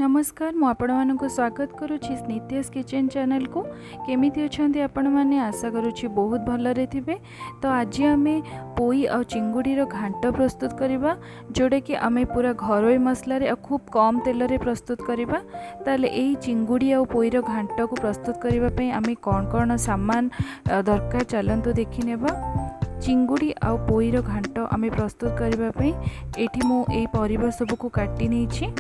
नमस्कार मु आपण मानक स्वागत करुच्ची नितेश किचन चैनल को। केमिति अछंती आपण माने आशा करुच्ची बहुत भलरे थिबे। तो आज आम पोई आ चिंगुड़ी रो घांट प्रस्तुत करबा, जोड़े कि आम पूरा घरोई मसला खूब कम तेल रे प्रस्तुत करबा। ताले एई चिंगुड़ी आ पोई रो घांट को प्रस्तुत करबा पई आम कौन कौन सामान दरकार चलंतु देखि नेबा। चिंगुड़ी आ पोई रो घांट आम प्रस्तुत करबा पई एठी मु एई परिबा सब को काटी नेछि।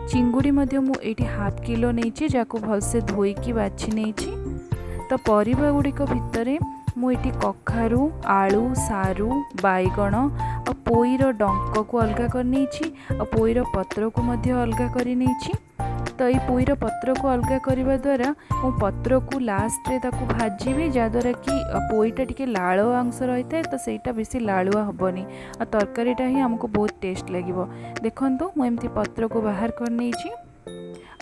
चिंगुड़ी मध्य मु एठी हाफ किलो नहीं जाको भलसे धोईकी बाछि नहीं। तो परिबा गुड़िक भितरे मु एठी कखारू, आलू, सारू, बैगण और पोईर डंक को अलगा कर नहीं और पोईर पत्र को मध्य अलगा कर नहीं। तो ये पोईर पत्र को अलगा करने द्वारा मु पत्र को लास्ट रे ताकू भाजीबी, जहाँद्वारा कि पोईटा टिके लालुआ अंश रही है, तो सहीटा बेसी लालुआ हेनी और तरकारीटा ही आमको बहुत टेस्ट लगे। देखो मुझे पत्र को बाहर कर नहीं।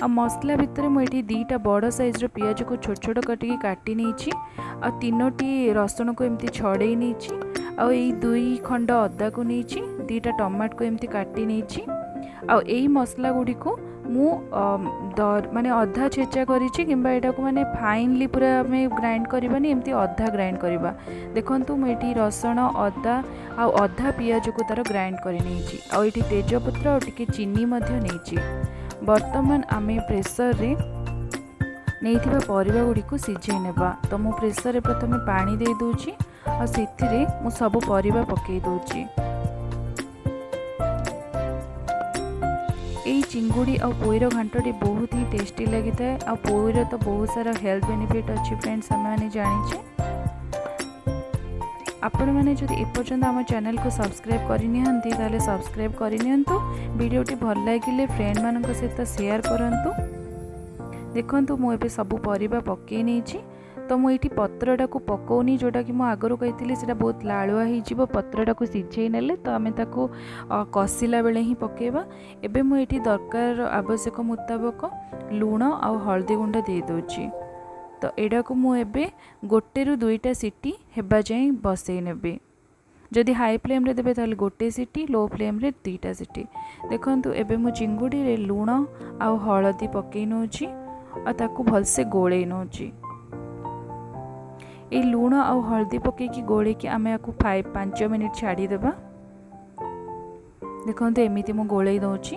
आ मसला भितर मुझे दीटा बड़ साइज्र पियाज को छोट छोट कटिकी काटी नहीं आ 3टी रसुण को एमती छड़े नहीं आ 2 खंड अदा को नहीं, 2टा टमाटो को एमती काटी नहीं आ मसला गुड़ी को मु माने अधा छेचा करिछि किंबा एटा को माने फाइनली पूरा हमें ग्राइंड करबानी, एमती अधा ग्राइंड करबा। देखंतु मेठी रसुण अदा आ अधा पियाज को तार ग्राइंड करि नेछि आ एठी तेजपत्र आ टिके चीनी मध्ये नेछि। वर्तमान आमे प्रेशर रे नेइथिबा परिबा गुडी को सिझै नेबा। तो मु प्रेशर रे प्रथमे पानी दे दोछि आ सेथिरे मु सब परिबा पकेइ दोछि। यही चिंगुड़ी और पोईर घांटी बहुत ही टेस्टी लगी था। आ पोईर तो बहुत सारा हेल्थ बेनिफिट अच्छी फ्रेंड्स, आम मैंने जाने। आपण मैंने जब एपर्यंत आम चैनल को सब्सक्राइब करनी ताले सब्सक्राइब करनियंतु। वीडियोटी भल लगे फ्रेंड मान सहित शेयर करंतु। देखंतु मु एबे सब परिबा पकई नहीं। तो मुझे पत्रटा को पकाउनी, जोटा कि मुझे आगरू कही से बहुत लालुआ हो पत्रटा को सिझे नेले। तो आम ताको कषिला बेले ही पकेबा। एबे मुझे दरकार आवश्यक मुताबक लूण आ हल्दी गुंड दे दोची। तो एडा को मुझे 1 ରୁ 2टा सीटी हेबा जाए बसई नेबे। जदि हाई फ्लेम रे देबे ताले 1 सीटी, लो फ्लेम रे 2टा सीटी। देखंतु एबे मु चिंगुड़ी रे लूण आ हल्दी पकई नोची आ ताको भलसे गोळेई नोची। ये लूण आ हल्दी पकईकी गोले कि आम आपको 5 मिनिट छाड़ी देबा। देखो एमती मु गोले दौची।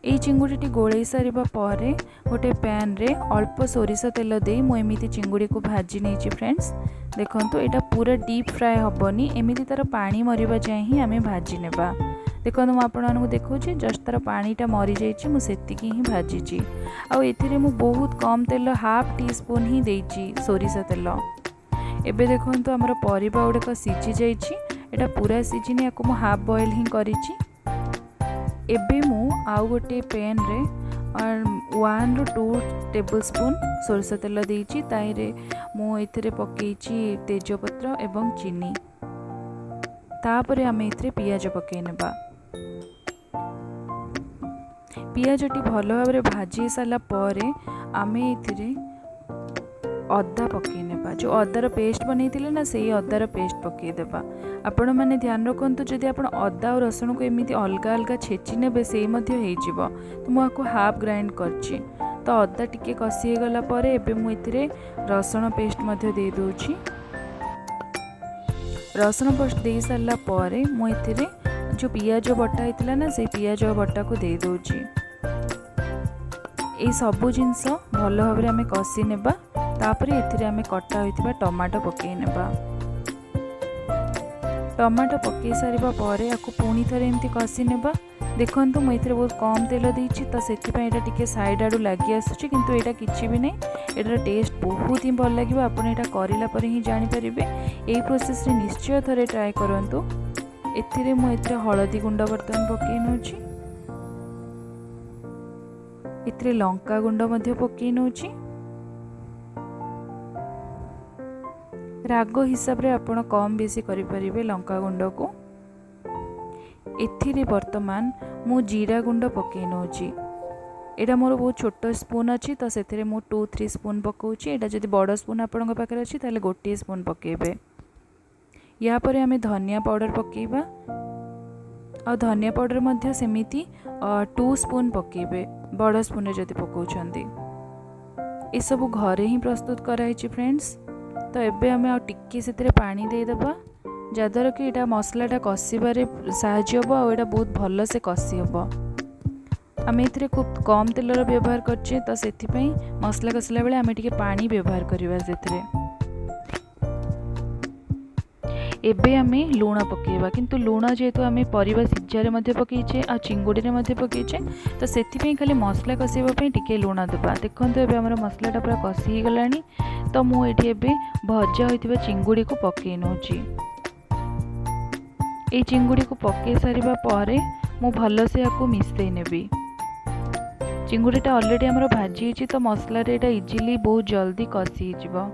ये चिंगुड़ी गोले सारिबा परे गोटे पैन रे अल्प सोरिष तेल दे मुझे चिंगुड़ी को भाजी नहीं फ्रेंड्स। देखो यहाँ पूरा डीप फ्राए हेनी, एमती तार पानी मरिबा जाए ही आम भाजी नेबा। देखो मुझे आपको देखा जस्ट तार पानीटा मरी जाइए, मुझे ही भाजी। आउ बहुत कम तेल हाफ टी स्पून ही देइछि सोरिष तेल। एबे देखो आमर परिबा गुड़ाक सिझी जाइछि, एटा पूरा सिझिनी, या मु हाफ बॉयल ही करिछि। एबे मु आउ गोटे पैन रे 1 ରୁ 2 टेबल स्पून सोरिष तेल देइछि। ताइरे मु एथिरे पकेइछि तेजपत्र एवं चीनी। तापरे आम एथिरे पियाज पकई नेबा। पियाजटी भल भाव भाजी सारा पर आम ए अदा पकई नेबा। जो अदार पेस्ट बनई ना से अदार पेस्ट पकई देबा। आपण मैंने ध्यान रखु जदि आप अदा और रसुण को एमती अलग अलग छेची ने से तो मुझे हाफ ग्राइंड करछि। तो अदा टिके कषि गला पर एबे मु एथिरे रसुण पेस्ट मध्य दे दोछि। रसुण पेस्ट दे सारा पर मु एथिरे जो पियाज बटा होता ना से पियाज बटा को दे दोछि। ये सबू जिनस भल भाव आम कषि नेबा। तापरे एथिरे आम कटा होइतिबा टमाटो पकई नेबा। टमाटो पकई सारिबा परे आकु पुणी थरे एमती कषि नेबा। देखंतु मु एथिरे बहुत कम तेल देइछि, तो सेति एटा टिके साइड आडू लागी आसुछि, किंतु एटा किछि भी नै। एटार टेस्ट बहुत ही भल लागिबो। आपण एटा करिला पर ही जानि परिबे। एई प्रोसेस रे निश्चय थरे ट्राई करंतु। एथिरे मु एथिरे हळदी गुंड बर्तन पकई नोछि। एथिरे लंका गुंड मध्य पकई नोछि। राग हिसाब रे आपण कम बेसी करि परिबे लंका गुंड को। एथिरे वर्तमान मु जीरा गुंड पकई नोछि। एटा मोर बहुत छोट स्पून अच्छी, तो से मु 2-3 स्पून पकाउछि। एटा जदि बड़ स्पून आपण पाखे अच्छी ताले 1 स्पून पकेबे। या परे आमे धनिया पाउडर पकेइबा। आ धनिया पाउडर मध्य सेमिति 2 स्पून पकेबे बड़ स्पून जदि पकाउछंती। ये सब घरे ही प्रस्तुत कराई फ्रेंड्स। तो एबे आमे आ टिक्की से पानी दे देबा जद्वारा कि एटा मसलाटा कषिबारे साहाय्य हो आ एटा बहुत भल से कषि हेबो। आम ए खूब कम तेलर व्यवहार करछे तो से मसला कषिला बेले आम टिके पानी व्यवहार करवा से। एबे आमे लूण पकेबा किंतु लूण जेहेतु आमे परिबा सिझारे मध्ये पकेइछे आ चिंगुड़ी रे मध्ये पकेइछे तो सेति खाली मसला कषिबा पई टिके लूण देबा। देखंतु एबे हमर मसलाटा पूरा कषि ही गलानी। तो मु एठी एबे भजा होइतिबा चिंगुड़ी को पकेइ नउची। ए चिंगुड़ी को पकेइ सारिबा परे मु भल से याकू मिसई नेबी। चिंगुड़ीटा ऑलरेडी हमर भाजी हिची तो मसला रे एटा इजीली बहुत जल्दी कषि हिजिबो।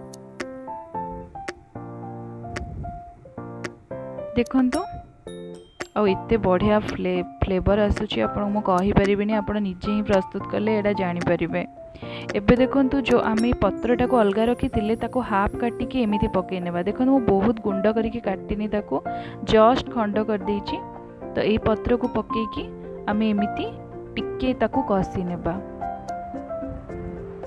देखंतु आ एते बढ़िया फ्लेवर आसुची आपन मु कहि परिबिनी आपन निजे ही प्रस्तुत करले एटा जानि परिबे। एबे देखंतु जो आमे पत्रटा को अलगा रखी थिले ताको हाफ काटी के एमिति पकेइ नेबा। देखंतु मु बहुत गुंड करिके काटिनी ताको जस्ट खंड कर देइची। तो ए पत्र को पकेइ की आमे एमिति टिके ताको कषि नेबा।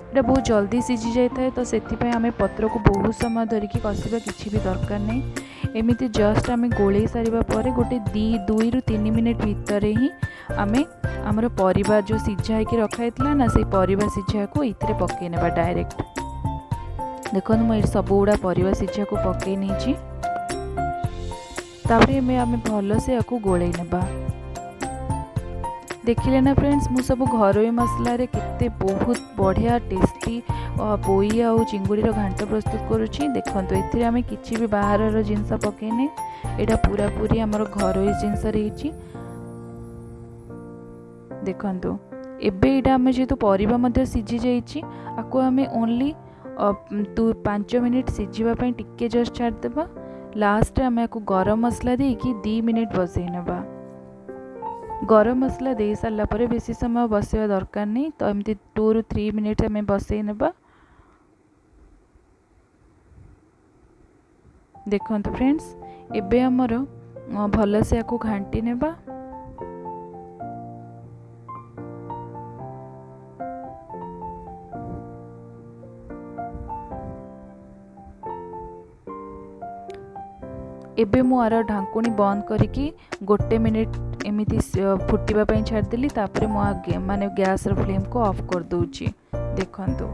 एटा बहुत जल्दी सिझी जाय थाए तो सेति पय आमे पत्र को बहुत समय धरिकी कषिबा किछि भी दरकार नै। एमिति जस्ट आमे गोले सारिबा परे गोटे 2 रु 3 मिनिट भितर ही आमे हमर परिबा जो सिझा के रखा हैतला ना से परिबा सिझा को इतरे पके नेबा डायरेक्ट। देखो मैं सब गुड़ा परिबा सिझा को पके नहींची। तापरे आमे भल से याकू गोले नेबा। देखिले ना फ्रेंड्स मु सब घरोई मसला रे केते बहुत बढ़िया टेस्टी पोई आ चिंगुड़ी घांट प्रस्तुत करुच्ची। देखो एथिरे आमे किछि भी बाहर जिनस पकेने एटा पूरा पूरी हमर घरोई जिनस रही। देखो एबे एटा आमे जेतु परिबा मध्ये सिझी जाइछि आको आमे ओनली 5 मिनिट सिझिबा पई टिके जस्ट छाड़ देबा। लास्ट आमे आको गरम मसला दे कि 2 मिनिट बसई नेबा। गरम मसला दे सारा पर बेसी समय बसवा दरकार नहीं। तो एमती 2 रु 3 मिनिट आम बसई नेबा। देखो फ्रेंड्स एबे हमर भल से याकू घांटी नेबा। एबे मु आर ढांकुणी बंद करिकी 1 मिनिट एमिति फुटिबा पई छाड़देली। तापरे मु माने गैस रो फ्लेम को ऑफ कर दूची। देखंतु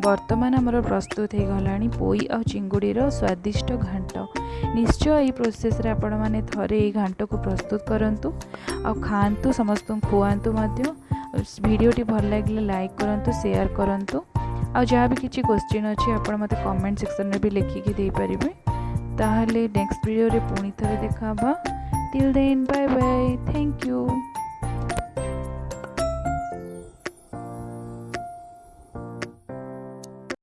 वर्तमान हमर प्रस्तुत हो गलानी पोई आ चिंगुड़ी रो स्वादिष्ट घांट। निश्चय ये प्रोसेस रे आपण माने थरे ए घांट को प्रस्तुत करंतु आ खांतु समस्त खुआंतु मध्य। वीडियोटी भल लागिले लाइक करंतु शेयर करंतु आ जहाँ भी किसी क्वेश्चन अच्छी आपण मते कमेंट सेक्शन में भी लिखिकी दे परिबे। ताहले नेक्स्ट वीडियो रे पुणी थरे देखा। Till then bye bye. Thank you.